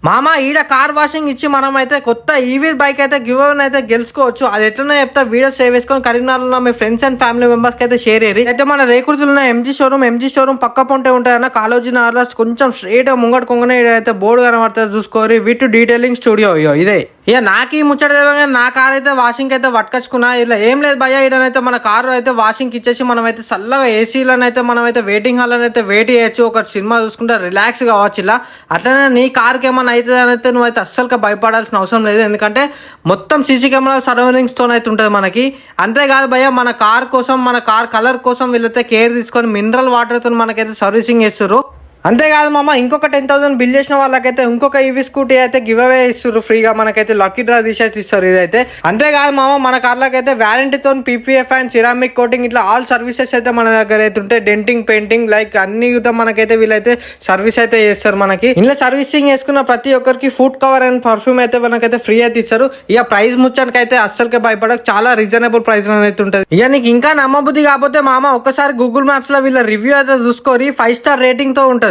మామ ఈడ car washing ఇచ్చి మనం అయితే కొత్త ఈవీ బైక్ అయితే గివ్ అవే అయితే గెలుచుకోవచ్చు. అది ఎట్లనే చెప్తా వీడియో సేవ్ చేసుకొని కరీంనగర్లో మీ ఫ్రెండ్స్ అండ్ ఫ్యామిలీ మెంబర్స్ కి అయితే షేర్ చేయరు. అయితే మన రేకుర్తున్న ఎంజీ షోరూమ్ పక్క పొంటే ఉంటాయన్న కాలేజీ నగర్లో కొంచెం స్ట్రేట్ గా ముంగట కొంగనే అయితే బోర్డు కనబడుతుంది చూసుకోరి విత్ డీటెయిలింగ్ స్టూడియో. ఇదే ఇక నాకు ఈ ముచ్చట తెలియగానే నా కార్ అయితే వాషింగ్ అయితే పట్టుకొచ్చుకున్నా. ఇలా ఏం లేదు భయ్య, ఈడనైతే మన కారు అయితే వాషింగ్ ఇచ్చేసి మనం అయితే చల్లగా ఏసీలను అయితే మనం అయితే వెయిటింగ్ హాల్ అయితే వెయిట్ చేయొచ్చు, ఒక సినిమా చూసుకుంటే రిలాక్స్ కావచ్చు. ఇలా అట్లనే నీ కార్కి ఏమైనా అయితే అయితే నువ్వైతే అస్సలుగా భయపడాల్సిన అవసరం లేదు, ఎందుకంటే మొత్తం సీసీ కెమెరా సరౌండింగ్స్ తో అయితే ఉంటుంది మనకి. అంతేకాదు భయ్య, మన కార్ కోసం మన కార్ కలర్ కోసం వీళ్ళైతే కేర్ తీసుకొని మినరల్ వాటర్ తో మనకైతే సర్వీసింగ్ చేస్తారు. అంతేకాదు మామ, ఇంకొక 10,000 బిల్ చేసిన వాళ్ళకైతే ఇంకొక ఈవీ స్కూటీ అయితే గివ్ అవే ఇస్తారు ఫ్రీగా, మనకైతే లక్కీ డ్రా తీసేసి ఇస్తారు ఇదైతే. అంతేకాదు మామ, మన కార్లకైతే వ్యారంటీతో పీపీఎఫ్ అండ్ సిరామిక్ కోటింగ్ ఇట్లా ఆల్ సర్వీసెస్ అయితే మన దగ్గర అయితే ఉంటాయి. డెంటింగ్, పెయింటింగ్ లైక్ అన్ని మనకైతే వీళ్ళైతే సర్వీస్ అయితే చేస్తారు. మనకి ఇంట్లో సర్వీసింగ్ చేసుకున్న ప్రతి ఒక్కరికి ఫుడ్ కవర్ అండ్ పర్ఫ్యూమ్ అయితే మనకైతే ఫ్రీ అయితే ఇస్తారు. ఇక ప్రైస్ ముచ్చడానికి అయితే అస్సలకే భయపడక చాలా రీజనబుల్ ప్రైస్ అయితే ఉంటుంది. ఇక నీకు ఇంకా నమ్మబుద్ధి కాకపోతే మామ, ఒక్కసారి గూగుల్ మ్యాప్స్ లో వీళ్ళ రివ్యూ అయితే చూసుకోరి, 5 స్టార్ రేటింగ్ తో ఉంటుంది.